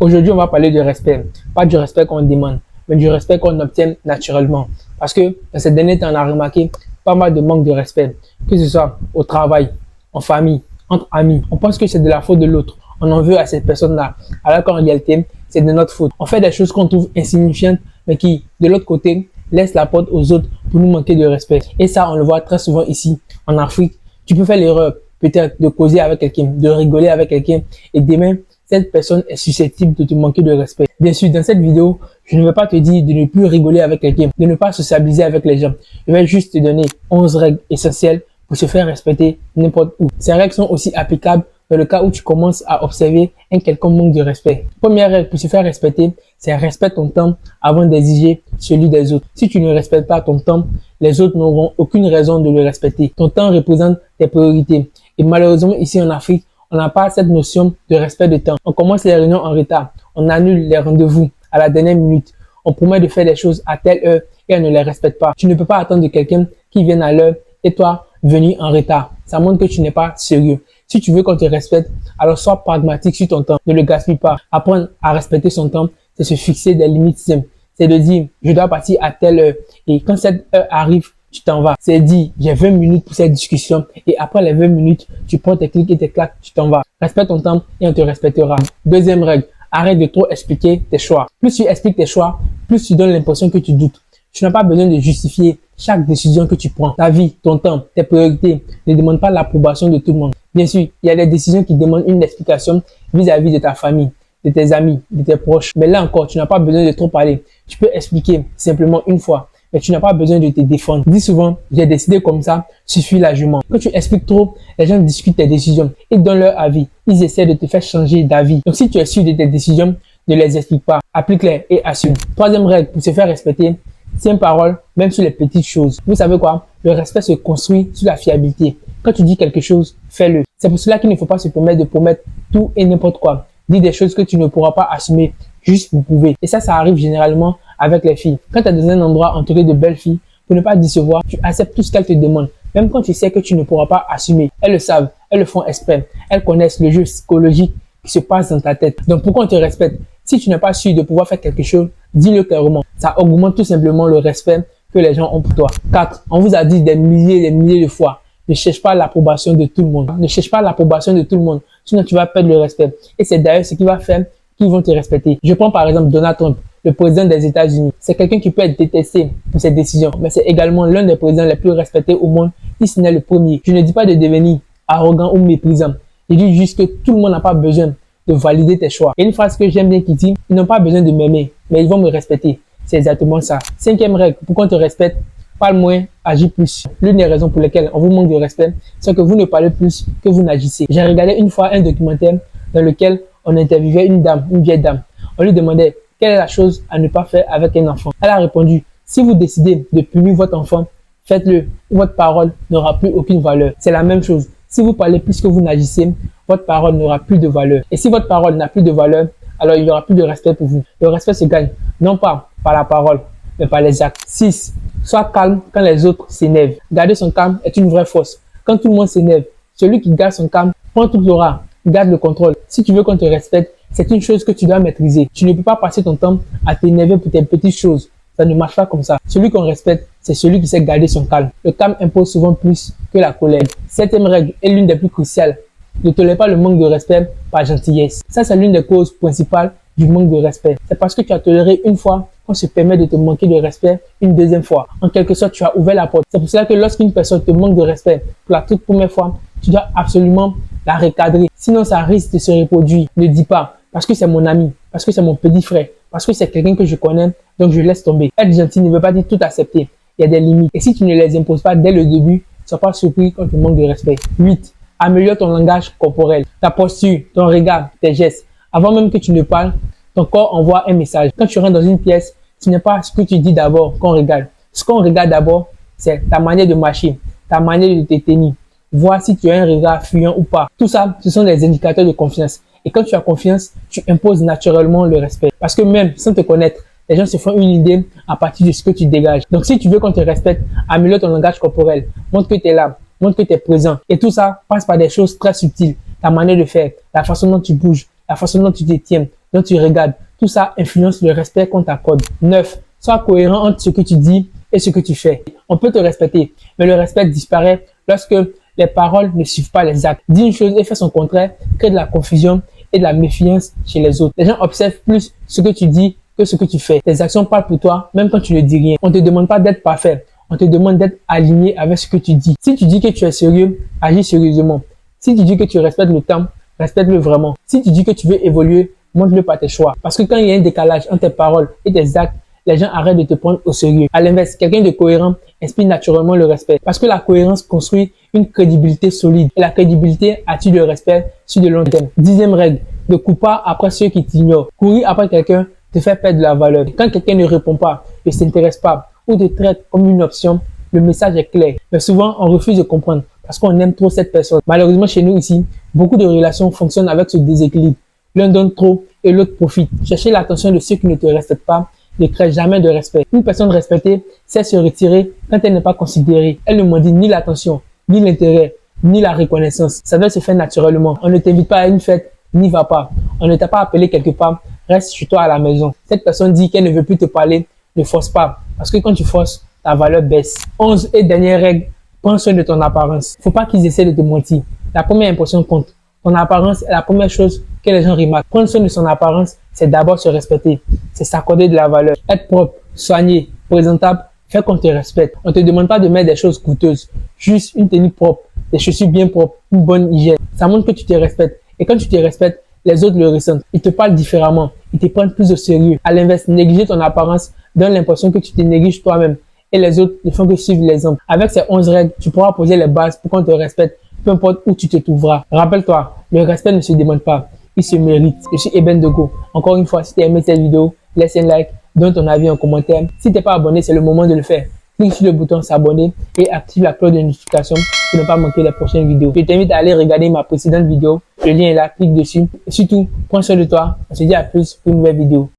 Aujourd'hui, on va parler de respect. Pas du respect qu'on demande, mais du respect qu'on obtient naturellement. Parce que dans ces derniers temps, on a remarqué pas mal de manque de respect, que ce soit au travail, en famille, entre amis. On pense que c'est de la faute de l'autre. On en veut à cette personne-là, alors qu'en réalité, c'est de notre faute. On fait des choses qu'on trouve insignifiantes, mais qui, de l'autre côté, laissent la porte aux autres pour nous manquer de respect. Et ça, on le voit très souvent ici, en Afrique. Tu peux faire l'erreur, peut-être, de causer avec quelqu'un, de rigoler avec quelqu'un, et demain, cette personne est susceptible de te manquer de respect. Bien sûr, dans cette vidéo, je ne vais pas te dire de ne plus rigoler avec quelqu'un, de ne pas sociabiliser avec les gens. Je vais juste te donner 11 règles essentielles pour se faire respecter n'importe où. Ces règles sont aussi applicables dans le cas où tu commences à observer un quelconque manque de respect. Première règle pour se faire respecter, c'est respecte ton temps avant d'exiger celui des autres. Si tu ne respectes pas ton temps, les autres n'auront aucune raison de le respecter. Ton temps représente tes priorités. Et malheureusement, ici en Afrique, on n'a pas cette notion de respect de temps. On commence les réunions en retard. On annule les rendez-vous à la dernière minute. On promet de faire les choses à telle heure et on ne les respecte pas. Tu ne peux pas attendre de quelqu'un qui vienne à l'heure et toi, venir en retard. Ça montre que tu n'es pas sérieux. Si tu veux qu'on te respecte, alors sois pragmatique sur ton temps. Ne le gaspille pas. Apprendre à respecter son temps, c'est se fixer des limites simples. C'est de dire, je dois partir à telle heure. Et quand cette heure arrive, tu t'en vas. C'est dit, j'ai 20 minutes pour cette discussion et après les 20 minutes, tu prends tes clics et tes claques, tu t'en vas. Respecte ton temps et on te respectera. Deuxième règle, arrête de trop expliquer tes choix. Plus tu expliques tes choix, plus tu donnes l'impression que tu doutes. Tu n'as pas besoin de justifier chaque décision que tu prends. Ta vie, ton temps, tes priorités ne demandent pas l'approbation de tout le monde. Bien sûr, il y a des décisions qui demandent une explication vis-à-vis de ta famille, de tes amis, de tes proches. Mais là encore, tu n'as pas besoin de trop parler. Tu peux expliquer simplement une fois. Mais tu n'as pas besoin de te défendre. Dis souvent, j'ai décidé comme ça, suffit largement. Quand tu expliques trop, les gens discutent tes décisions. Ils donnent leur avis. Ils essaient de te faire changer d'avis. Donc si tu es sûr de tes décisions, ne les explique pas. Applique-les et assume. Troisième règle pour se faire respecter, tiens parole, même sur les petites choses. Vous savez quoi? Le respect se construit sur la fiabilité. Quand tu dis quelque chose, fais-le. C'est pour cela qu'il ne faut pas se permettre de promettre tout et n'importe quoi. Dis des choses que tu ne pourras pas assumer juste pour prouver. Et ça arrive généralement avec les filles. Quand tu es dans un endroit entouré de belles filles, pour ne pas décevoir, tu acceptes tout ce qu'elles te demandent. Même quand tu sais que tu ne pourras pas assumer. Elles le savent, elles le font exprès. Elles connaissent le jeu psychologique qui se passe dans ta tête. Donc pourquoi on te respecte? Si tu n'es pas sûr de pouvoir faire quelque chose, dis-le clairement. Ça augmente tout simplement le respect que les gens ont pour toi. 4. On vous a dit des milliers et des milliers de fois. Ne cherche pas l'approbation de tout le monde. Ne cherche pas l'approbation de tout le monde. Sinon, tu vas perdre le respect. Et c'est d'ailleurs ce qui va faire qu'ils vont te respecter. Je prends par exemple Donald Trump, le président des États-Unis. C'est quelqu'un qui peut être détesté pour ses décisions, mais c'est également l'un des présidents les plus respectés au monde, si ce n'est le premier. Je ne dis pas de devenir arrogant ou méprisant. Je dis juste que tout le monde n'a pas besoin de valider tes choix. Et une phrase que j'aime bien qui dit, ils n'ont pas besoin de m'aimer, mais ils vont me respecter. C'est exactement ça. Cinquième règle, pour qu'on te respecte, parle moins, agis plus. L'une des raisons pour lesquelles on vous manque de respect, c'est que vous ne parlez plus que vous n'agissez. J'ai regardé une fois un documentaire dans lequel on interviewait une dame, une vieille dame. On lui demandait quelle est la chose à ne pas faire avec un enfant. Elle a répondu, si vous décidez de punir votre enfant, faites-le. Votre parole n'aura plus aucune valeur. C'est la même chose. Si vous parlez plus que vous n'agissez, votre parole n'aura plus de valeur. Et si votre parole n'a plus de valeur, alors il n'y aura plus de respect pour vous. Le respect se gagne, non pas par la parole, mais par les actes. 6. Sois calme quand les autres s'énervent. Garder son calme est une vraie force. Quand tout le monde s'énerve, celui qui garde son calme prend tout l'aura, garde le contrôle. Si tu veux qu'on te respecte, c'est une chose que tu dois maîtriser. Tu ne peux pas passer ton temps à t'énerver pour tes petites choses. Ça ne marche pas comme ça. Celui qu'on respecte, c'est celui qui sait garder son calme. Le calme impose souvent plus que la colère. Septième règle est l'une des plus cruciales. Ne tolère pas le manque de respect par gentillesse. Ça, c'est l'une des causes principales du manque de respect. C'est parce que tu as toléré une fois qu'on se permet de te manquer de respect une deuxième fois. En quelque sorte, tu as ouvert la porte. C'est pour cela que lorsqu'une personne te manque de respect pour la toute première fois, tu dois absolument la recadrer. Sinon, ça risque de se reproduire. Ne dis pas, parce que c'est mon ami, parce que c'est mon petit frère, parce que c'est quelqu'un que je connais, donc je laisse tomber. Être gentil ne veut pas dire tout accepter. Il y a des limites. Et si tu ne les imposes pas dès le début, ne sois pas surpris quand tu manques de respect. 8. Améliore ton langage corporel, ta posture, ton regard, tes gestes. Avant même que tu ne parles, ton corps envoie un message. Quand tu rentres dans une pièce, ce n'est pas ce que tu dis d'abord qu'on regarde. Ce qu'on regarde d'abord, c'est ta manière de marcher, ta manière de te tenir. Voir si tu as un regard fuyant ou pas. Tout ça, ce sont des indicateurs de confiance. Et quand tu as confiance, tu imposes naturellement le respect. Parce que même sans te connaître, les gens se font une idée à partir de ce que tu dégages. Donc si tu veux qu'on te respecte, améliore ton langage corporel. Montre que tu es là. Montre que tu es présent. Et tout ça passe par des choses très subtiles. Ta manière de faire, la façon dont tu bouges, la façon dont tu te tiens, dont tu regardes. Tout ça influence le respect qu'on t'accorde. 9. Sois cohérent entre ce que tu dis et ce que tu fais. On peut te respecter, mais le respect disparaît lorsque les paroles ne suivent pas les actes. Dis une chose et fais son contraire, crée de la confusion et de la méfiance chez les autres. Les gens observent plus ce que tu dis que ce que tu fais. Tes actions parlent pour toi, même quand tu ne dis rien. On ne te demande pas d'être parfait. On te demande d'être aligné avec ce que tu dis. Si tu dis que tu es sérieux, agis sérieusement. Si tu dis que tu respectes le temps, respecte-le vraiment. Si tu dis que tu veux évoluer, montre-le par tes choix. Parce que quand il y a un décalage entre tes paroles et tes actes, les gens arrêtent de te prendre au sérieux. À l'inverse, quelqu'un de cohérent inspire naturellement le respect. Parce que la cohérence construit une crédibilité solide. Et la crédibilité attire le respect sur de long terme. 10e règle, ne cours pas après ceux qui t'ignorent. Courir après quelqu'un te fait perdre de la valeur. Quand quelqu'un ne répond pas, ne s'intéresse pas ou te traite comme une option, le message est clair. Mais souvent, on refuse de comprendre parce qu'on aime trop cette personne. Malheureusement, chez nous ici, beaucoup de relations fonctionnent avec ce déséquilibre. L'un donne trop et l'autre profite. Chercher l'attention de ceux qui ne te respectent pas ne crée jamais de respect. Une personne respectée sait se retirer quand elle n'est pas considérée. Elle ne mendie ni l'attention, ni l'intérêt, ni la reconnaissance. Ça doit se faire naturellement. On ne t'invite pas à une fête, n'y va pas. On ne t'a pas appelé quelque part, reste chez toi à la maison. Cette personne dit qu'elle ne veut plus te parler, ne force pas. Parce que quand tu forces, ta valeur baisse. 11 et dernière règle, prends soin de ton apparence. Faut pas qu'ils essaient de te mentir. La première impression compte. Ton apparence est la première chose que les gens remarquent. Prendre soin de son apparence, c'est d'abord se respecter. C'est s'accorder de la valeur. Être propre, soigné, présentable, fait qu'on te respecte. On te demande pas de mettre des choses coûteuses. Juste une tenue propre, des chaussures bien propres, une bonne hygiène. Ça montre que tu te respectes. Et quand tu te respectes, les autres le ressentent. Ils te parlent différemment. Ils te prennent plus au sérieux. À l'inverse, négliger ton apparence donne l'impression que tu te négliges toi-même. Et les autres ne font que suivre l'exemple. Avec ces 11 règles, tu pourras poser les bases pour qu'on te respecte, peu importe où tu te trouveras. Rappelle-toi, le respect ne se demande pas, il se mérite. Je suis Eben Dogo. Encore une fois, si tu as aimé cette vidéo, laisse un like, donne ton avis en commentaire. Si tu n'es pas abonné, c'est le moment de le faire. Clique sur le bouton s'abonner et active la cloche de notification pour ne pas manquer les prochaines vidéos. Je t'invite à aller regarder ma précédente vidéo. Le lien est là, clique dessus. Et surtout, prends soin de toi. On se dit à plus pour une nouvelle vidéo.